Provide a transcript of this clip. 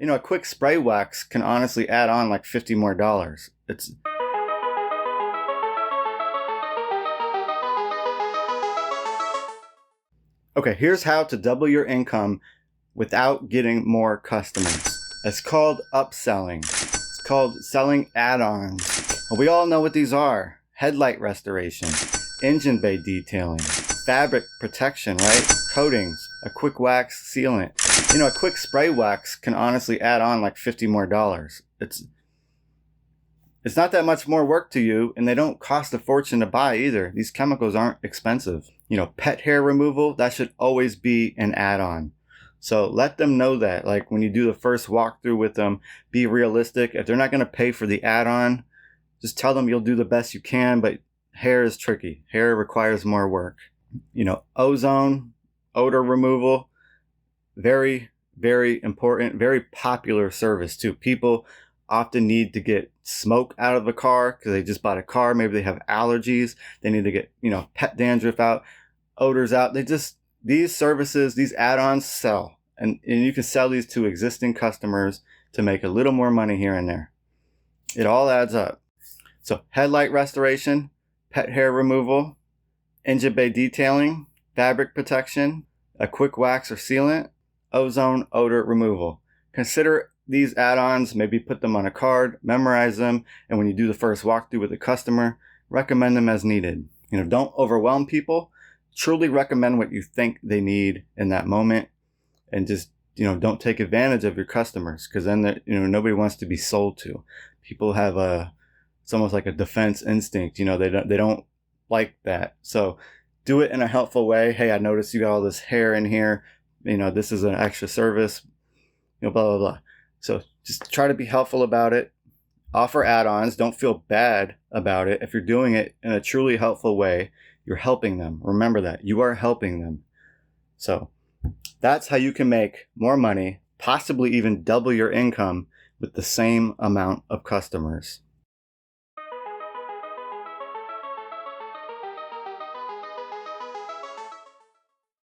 A quick spray wax can honestly add on like $50 more. It's Okay, here's how to double your income without getting more customers. It's called upselling. It's called selling add-ons. Well, we all know what these are. Headlight restoration, engine bay detailing, fabric protection, right? Coatings, a quick wax sealant. A quick spray wax can honestly add on like $50 more. It's not that much more work to you, and they don't cost a fortune to buy either. These chemicals aren't expensive. Pet hair removal, that should always be an add-on. So let them know that. Like when you do the first walkthrough with them, be realistic. If they're not going to pay for the add-on, just tell them you'll do the best you can, but hair is tricky. Hair requires more work. Ozone, odor removal, very, very important, very popular service too. People often need to get smoke out of the car because they just bought a car. Maybe they have allergies. They need to get, pet dandruff out, odors out. These services, these add-ons sell. And you can sell these to existing customers to make a little more money here and there. It all adds up. So headlight restoration, pet hair removal, engine bay detailing, fabric protection, a quick wax or sealant, ozone odor removal. Consider these add-ons, maybe put them on a card, memorize them, and when you do the first walkthrough with the customer, recommend them as needed. Don't overwhelm people. Truly recommend what you think they need in that moment, and just don't take advantage of your customers, because then nobody wants to be sold to. People have it's almost like a defense instinct. They don't like that. So do it in a helpful way. Hey, I noticed you got all this hair in here. This is an extra service. Blah blah blah. So just try to be helpful about it. Offer add-ons. Don't feel bad about it. If you're doing it in a truly helpful way, you're helping them. Remember that. You are helping them. So that's how you can make more money, possibly even double your income with the same amount of customers.